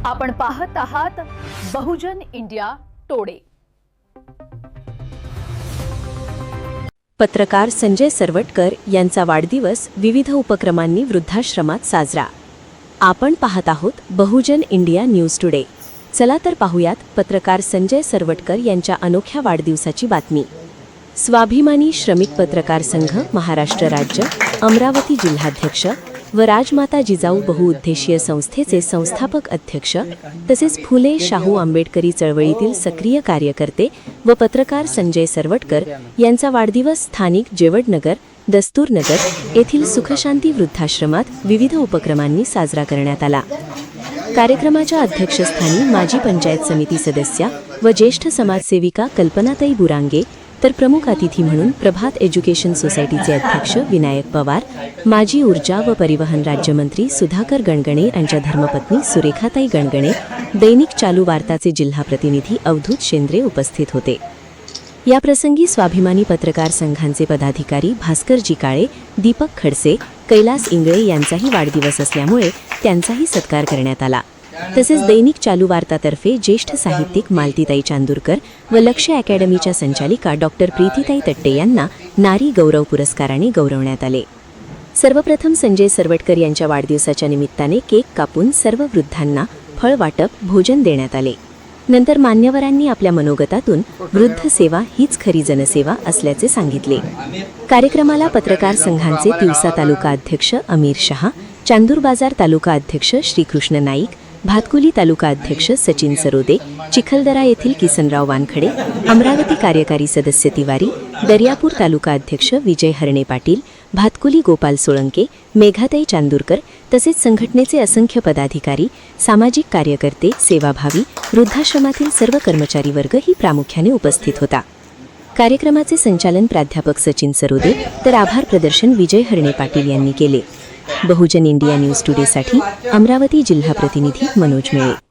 आपण पाहत आहात बहुजन इंडिया टोडे। पत्रकार संजय सरवटकर यांचा वाढदिवस विविध उपक्रमांनी वृद्धाश्रमात साजरा। आपण पाहत आहोत बहुजन इंडिया न्यूज टुडे। चला तर पाहूयात पत्रकार संजय सरवटकर यांच्या अनोख्या वाढदिवसाची बातमी। स्वाभिमानी श्रमिक पत्रकार संघ महाराष्ट्र राज्य अमरावती जिल्हाध्यक्ष व राजमाता जिजाऊ बहुउद्देशीय संस्थेचे संस्थापक अध्यक्ष तसेच फुले शाहू आंबेडकरी चळवळीतील सक्रिय कार्यकर्ते व पत्रकार संजय सरवटकर यांचा वाढदिवस स्थानिक जेवडनगर दस्तूरनगर येथील सुखशांती वृद्धाश्रमात विविध उपक्रमांनी साजरा करण्यात आला। कार्यक्रमाच्या अध्यक्षस्थानी माजी पंचायत समिती सदस्या व ज्येष्ठ समाजसेविका कल्पनाताई बुरांगे तर प्रमुख अतिथी म्हणून प्रभात एज्युकेशन सोसायटीचे अध्यक्ष विनायक पवार, माजी ऊर्जा व परिवहन राज्यमंत्री सुधाकर गणगणे यांच्या धर्मपत्नी सुरेखाताई गणगणे, दैनिक चालू वार्ताचे जिल्हा प्रतिनिधी अवधूत शेंद्रे उपस्थित होते। या प्रसंगी स्वाभिमानी पत्रकार संघांचे पदाधिकारी भास्करजी काळे, दीपक खडसे, कैलास इंगळे यांचाही वाढदिवस असल्यामुळे त्यांचाही सत्कार करण्यात आला। तसेच दैनिक चालू वार्तातर्फे ज्येष्ठ साहित्यिक मालतीताई चांदूरकर व लक्ष्य अकॅडमीच्या संचालिका डॉक्टर प्रीतीताई तट्टे यांना नारी गौरव पुरस्काराने गौरवण्यात आले। सर्वप्रथम संजय सरवटकर यांच्या वाढदिवसाच्या निमित्ताने केक कापून सर्व वृद्धांना फळ वाटप, भोजन देण्यात आले। नंतर मान्यवरांनी आपल्या मनोगतातून वृद्ध सेवा हीच खरी जनसेवा असल्याचे सांगितले। कार्यक्रमाला पत्रकार संघांचे तिवसा तालुका अध्यक्ष अमीर शहा, चांदूर बाजार तालुका अध्यक्ष श्रीकृष्ण नाईक, भातकुली तालुका अध्यक्ष सचिन सरोदे, चिखलदरा येथील किसनराव वानखडे, अमरावती कार्यकारी सदस्य तिवारी, दर्यापूर तालुका अध्यक्ष विजय हरणे पाटील, भातकुली गोपाल सोळंके, मेघाताई चांदूरकर तसेच संघटनेचे असंख्य पदाधिकारी, सामाजिक कार्यकर्ते, सेवाभावी, वृद्धाश्रमातील सर्व कर्मचारी वर्गही प्रामुख्याने उपस्थित होता। कार्यक्रमाचे संचालन प्राध्यापक सचिन सरोदे तर आभार प्रदर्शन विजय हरणे पाटील यांनी केले। बहुजन इंडिया न्यूज टुडेसाठी अमरावती जिल्हा प्रतिनिधी मनोज मेळे।